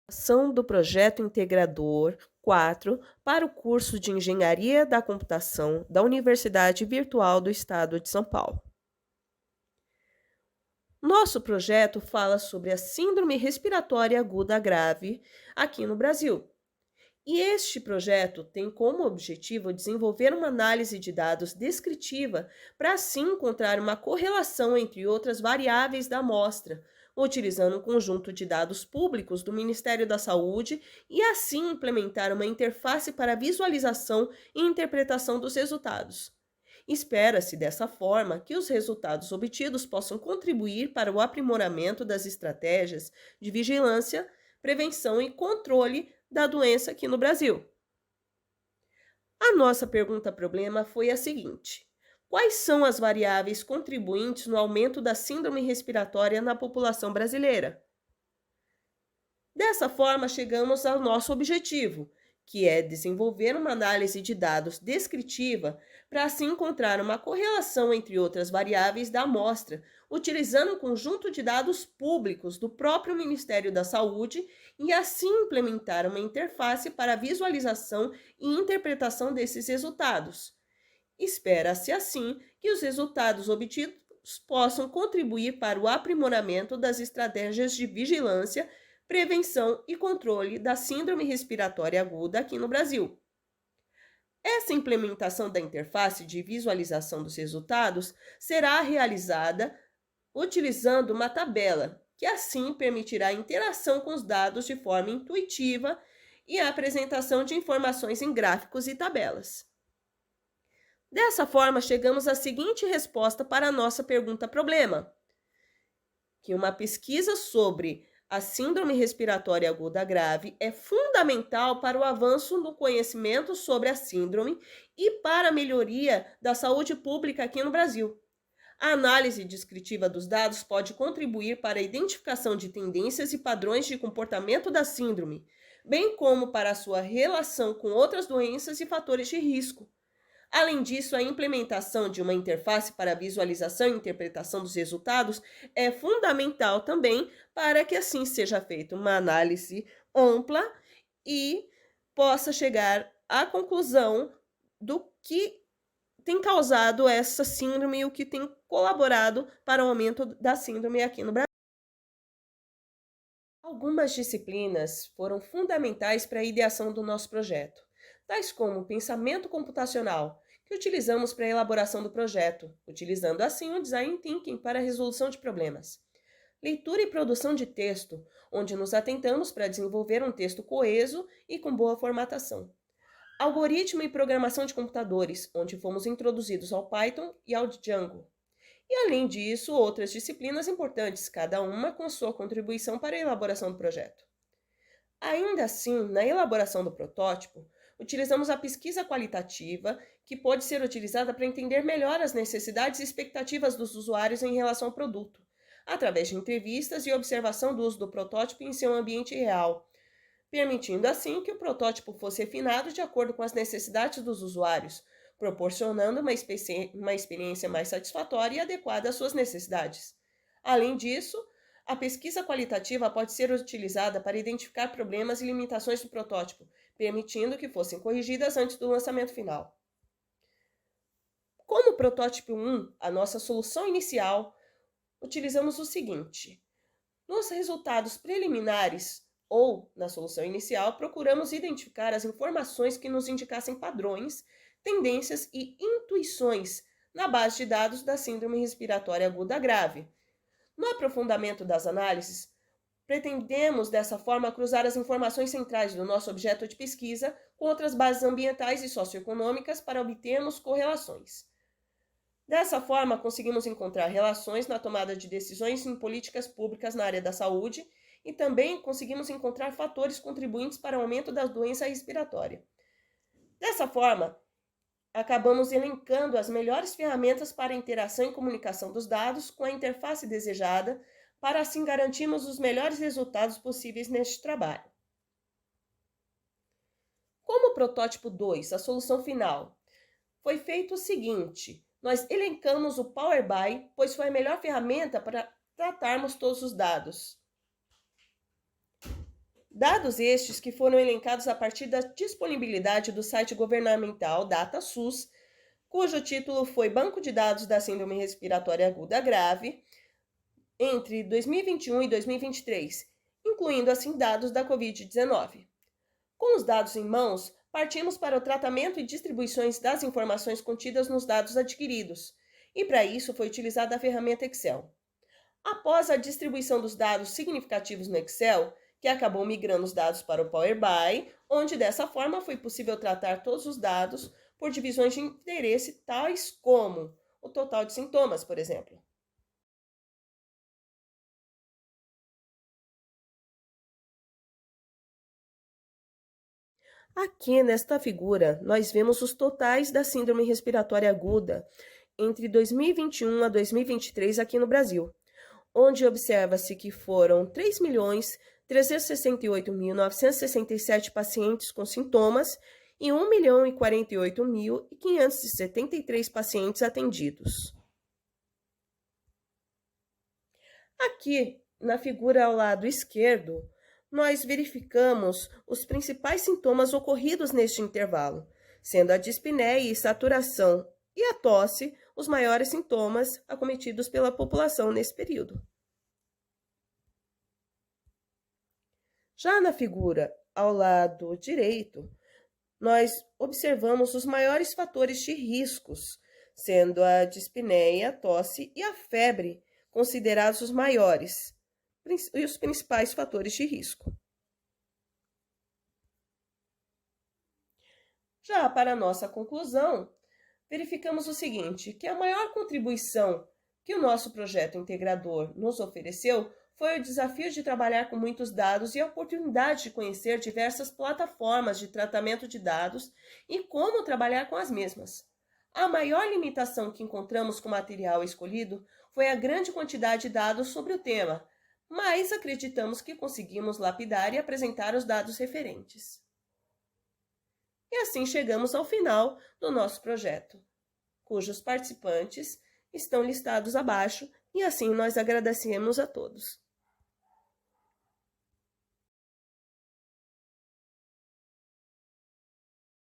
Ação do projeto integrador 4 para o curso de Engenharia da Computação da Universidade Virtual do Estado de São Paulo. Nosso projeto fala sobre a Síndrome Respiratória Aguda Grave aqui no Brasil. E este projeto tem como objetivo desenvolver uma análise de dados descritiva para assim encontrar uma correlação entre outras variáveis da amostra, utilizando um conjunto de dados públicos do Ministério da Saúde e assim implementar uma interface para visualização e interpretação dos resultados. Espera-se dessa forma que os resultados obtidos possam contribuir para o aprimoramento das estratégias de vigilância, prevenção e controle da doença aqui no Brasil. A nossa pergunta-problema foi a seguinte: quais são as variáveis contribuintes no aumento da síndrome respiratória na população brasileira? Dessa forma, chegamos ao nosso objetivo, que é desenvolver uma análise de dados descritiva para assim encontrar uma correlação entre outras variáveis da amostra, utilizando um conjunto de dados públicos do próprio Ministério da Saúde e assim implementar uma interface para a visualização e interpretação desses resultados. Espera-se assim que os resultados obtidos possam contribuir para o aprimoramento das estratégias de vigilância, prevenção e controle da síndrome respiratória aguda aqui no Brasil. Essa implementação da interface de visualização dos resultados será realizada utilizando uma tabela, que assim permitirá a interação com os dados de forma intuitiva e a apresentação de informações em gráficos e tabelas. Dessa forma, chegamos à seguinte resposta para a nossa pergunta-problema: que uma pesquisa sobre a síndrome respiratória aguda grave é fundamental para o avanço no conhecimento sobre a síndrome e para a melhoria da saúde pública aqui no Brasil. A análise descritiva dos dados pode contribuir para a identificação de tendências e padrões de comportamento da síndrome, bem como para a sua relação com outras doenças e fatores de risco. Além disso, a implementação de uma interface para a visualização e interpretação dos resultados é fundamental também para que assim seja feita uma análise ampla e possa chegar à conclusão do que tem causado essa síndrome e o que tem colaborado para o aumento da síndrome aqui no Brasil. Algumas disciplinas foram fundamentais para a ideação do nosso projeto, tais como o pensamento computacional, que utilizamos para a elaboração do projeto, utilizando assim o design thinking para a resolução de problemas. Leitura e produção de texto, onde nos atentamos para desenvolver um texto coeso e com boa formatação. Algoritmo e programação de computadores, onde fomos introduzidos ao Python e ao Django. E além disso, outras disciplinas importantes, cada uma com sua contribuição para a elaboração do projeto. Ainda assim, na elaboração do protótipo, utilizamos a pesquisa qualitativa, que pode ser utilizada para entender melhor as necessidades e expectativas dos usuários em relação ao produto, através de entrevistas e observação do uso do protótipo em seu ambiente real, permitindo assim que o protótipo fosse refinado de acordo com as necessidades dos usuários, proporcionando uma experiência mais satisfatória e adequada às suas necessidades. Além disso, a pesquisa qualitativa pode ser utilizada para identificar problemas e limitações do protótipo, permitindo que fossem corrigidas antes do lançamento final. Como protótipo 1, a nossa solução inicial, utilizamos o seguinte: nos resultados preliminares ou na solução inicial, procuramos identificar as informações que nos indicassem padrões, tendências e intuições na base de dados da síndrome respiratória aguda grave. No aprofundamento das análises, pretendemos dessa forma cruzar as informações centrais do nosso objeto de pesquisa com outras bases ambientais e socioeconômicas para obtermos correlações. Dessa forma, conseguimos encontrar relações na tomada de decisões em políticas públicas na área da saúde e também conseguimos encontrar fatores contribuintes para o aumento da doença respiratória. Dessa forma, acabamos elencando as melhores ferramentas para a interação e comunicação dos dados com a interface desejada, para assim garantirmos os melhores resultados possíveis neste trabalho. Como protótipo 2, a solução final, foi feito o seguinte: nós elencamos o Power BI, pois foi a melhor ferramenta para tratarmos todos os dados. Dados estes que foram elencados a partir da disponibilidade do site governamental DataSUS, cujo título foi Banco de Dados da Síndrome Respiratória Aguda Grave, entre 2021 e 2023, incluindo assim dados da Covid-19. Com os dados em mãos, partimos para o tratamento e distribuições das informações contidas nos dados adquiridos, e para isso foi utilizada a ferramenta Excel. Após a distribuição dos dados significativos no Excel, que acabou migrando os dados para o Power BI, onde dessa forma foi possível tratar todos os dados por divisões de interesse tais como o total de sintomas, por exemplo. Aqui nesta figura, nós vemos os totais da síndrome respiratória aguda entre 2021 a 2023 aqui no Brasil, onde observa-se que foram 3.368.967 pacientes com sintomas e 1.048.573 pacientes atendidos. Aqui, na figura ao lado esquerdo, nós verificamos os principais sintomas ocorridos neste intervalo, sendo a dispneia e saturação e a tosse os maiores sintomas acometidos pela população nesse período. Já na figura ao lado direito, nós observamos os maiores fatores de riscos, sendo a dispneia, a tosse e a febre considerados os maiores e os principais fatores de risco. Já para a nossa conclusão, verificamos o seguinte, que a maior contribuição que o nosso projeto integrador nos ofereceu foi o desafio de trabalhar com muitos dados e a oportunidade de conhecer diversas plataformas de tratamento de dados e como trabalhar com as mesmas. A maior limitação que encontramos com o material escolhido foi a grande quantidade de dados sobre o tema, mas acreditamos que conseguimos lapidar e apresentar os dados referentes. E assim chegamos ao final do nosso projeto, cujos participantes estão listados abaixo, e assim nós agradecemos a todos.